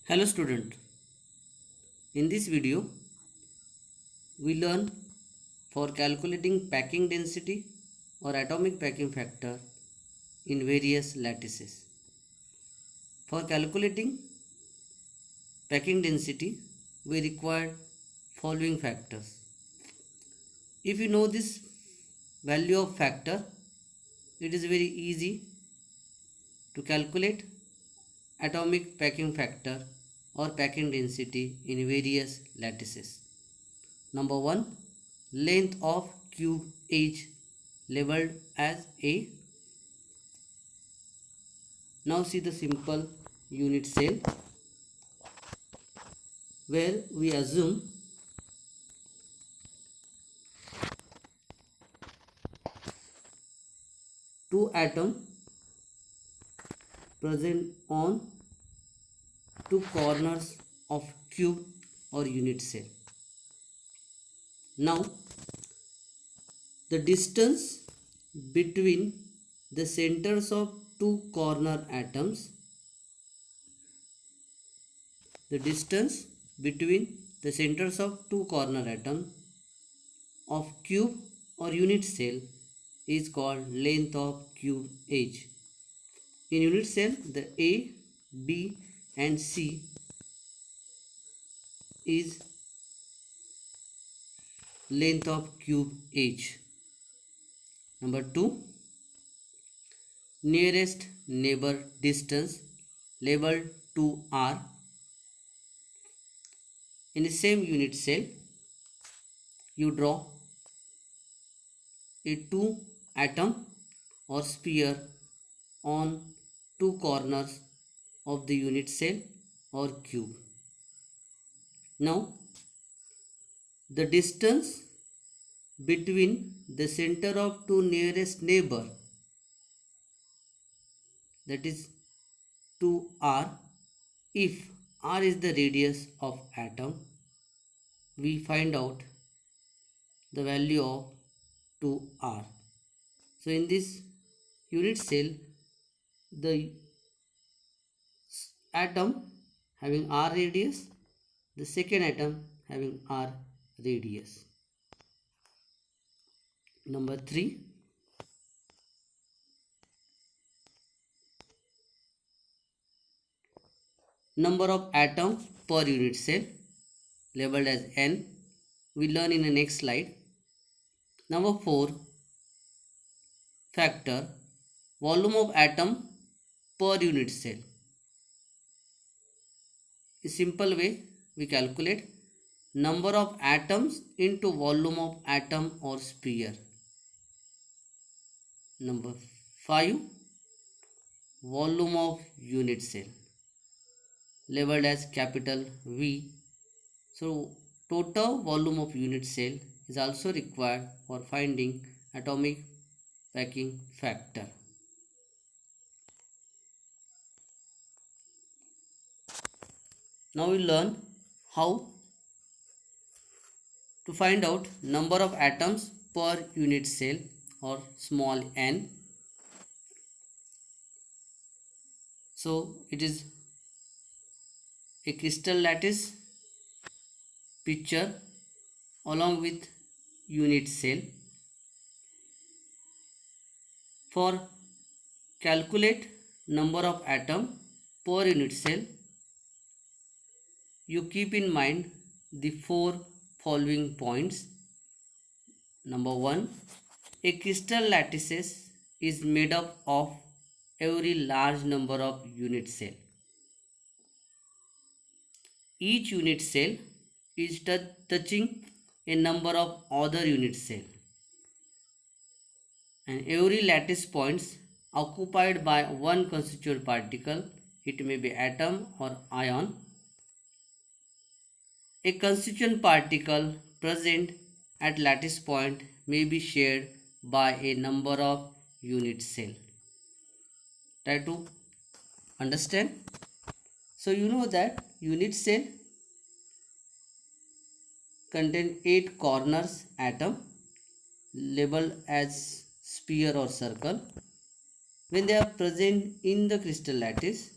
Hello student, in this video we learn for calculating packing density or atomic packing factor in various lattices. For calculating packing density we require following factors. If you know this value of factor, it is very easy to calculate atomic packing factor or packing density in various lattices. Number 1, length of cube H labeled as A. Now see the simple unit cell where we assume two atoms present on two corners of cube or unit cell. Now the distance between the centers of two corner atoms, the distance between the centers of two corner atoms of cube or unit cell is called length of cube H. In unit cell, the A, B and C is length of cube H. Number 2, nearest neighbor distance labeled 2R. In the same unit cell, you draw a two atom or sphere on two corners of the unit cell or cube. Now the distance between the center of two nearest neighbor, that is 2R. If R is the radius of atom, we find out the value of 2R. So in this unit cell, the atom having R radius, the second atom having R radius. Number 3, number of atoms per unit cell labeled as N. We learn in the next slide. Number 4, factor volume of atom per unit cell. A simple way we calculate number of atoms into volume of atom or sphere. Number 5, volume of unit cell labeled as capital V. So total volume of unit cell is also required for finding atomic packing factor. Now we learn how to find out number of atoms per unit cell or small n. So it is a crystal lattice picture along with unit cell. For calculate number of atom per unit cell, you keep in mind the four following points. Number 1, a crystal lattice is made up of every large number of unit cell. Each unit cell is touching a number of other unit cell, and every lattice points occupied by one constituent particle, it may be atom or ion. A constituent particle present at lattice point may be shared by a number of unit cell. Try to understand. So you know that unit cell contain 8 corners atom labeled as sphere or circle. When they are present in the crystal lattice,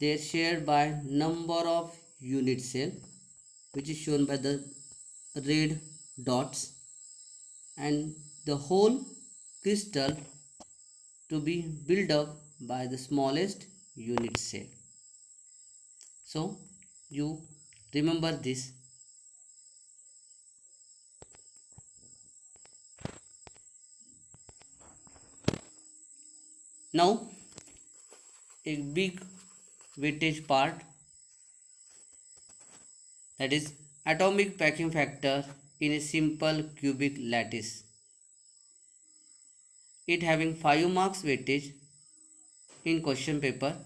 they are shared by number of unit cell, which is shown by the red dots, and the whole crystal to be built up by the smallest unit cell. So you remember this. Now a big weightage part, that is atomic packing factor in a simple cubic lattice. It having 5 marks weightage in question paper,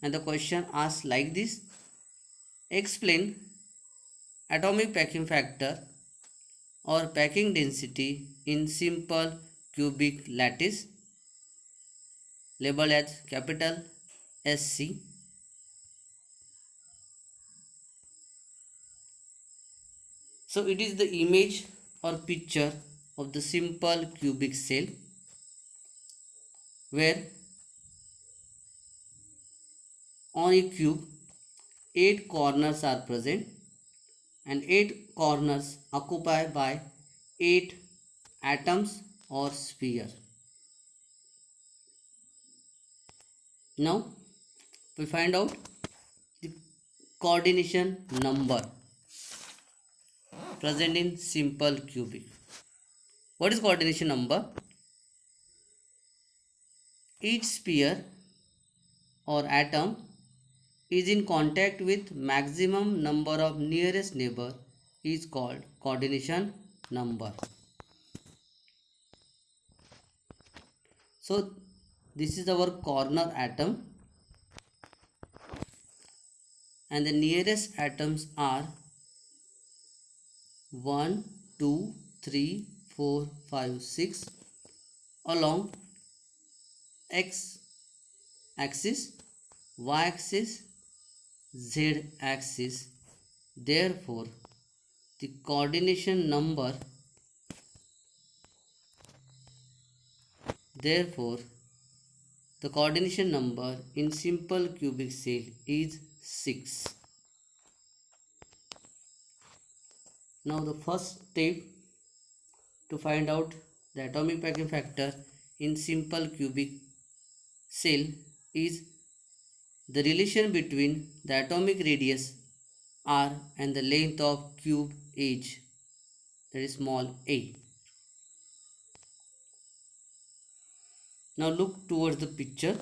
and the question asks like this: explain atomic packing factor or packing density in simple cubic lattice labeled as capital SC. So it is the image or picture of the simple cubic cell where on a cube 8 corners are present, and 8 corners occupied by 8 atoms or sphere. Now we find out the coordination number present in simple cubic. What is coordination number? Each sphere or atom is in contact with maximum number of nearest neighbor is called coordination number. So this is our corner atom, and the nearest atoms are 1, 2, 3, 4, 5, 6 along x axis, y axis, z axis. Therefore the coordination number therefore the coordination number in simple cubic cell is 6. Now the first step to find out the atomic packing factor in simple cubic cell is the relation between the atomic radius r and the length of cube edge, that is small a. Now look towards the picture.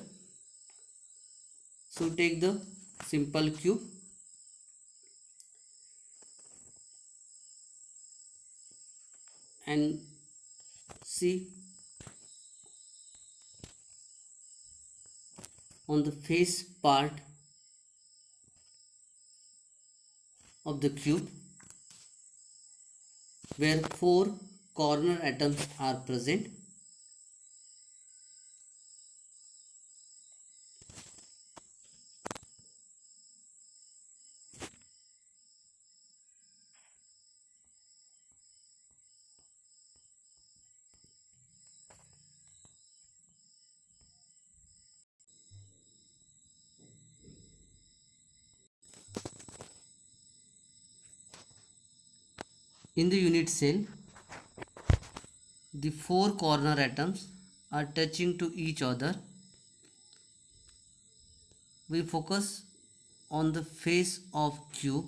So take the simple cube and see on the face part of the cube where 4 corner atoms are present. In the unit cell, the 4 corner atoms are touching to each other. We focus on the face of cube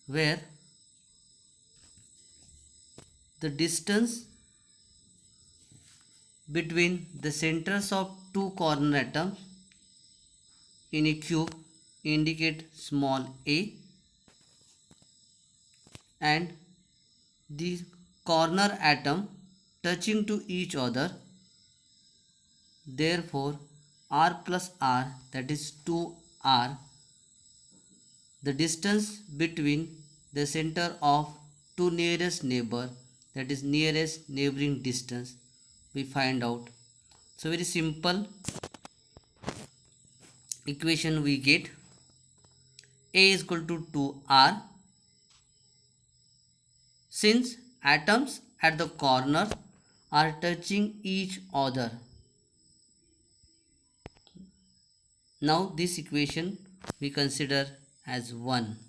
where the distance between the centers of 2 corner atoms in a cube indicate small a, and the corner atom touching to each other. Therefore r plus r, that is 2r, the distance between the center of two nearest neighbor, that is nearest neighboring distance, we find out. So very simple equation we get: a is equal to 2r. Since atoms at the corner are touching each other, Now this equation we consider as 1.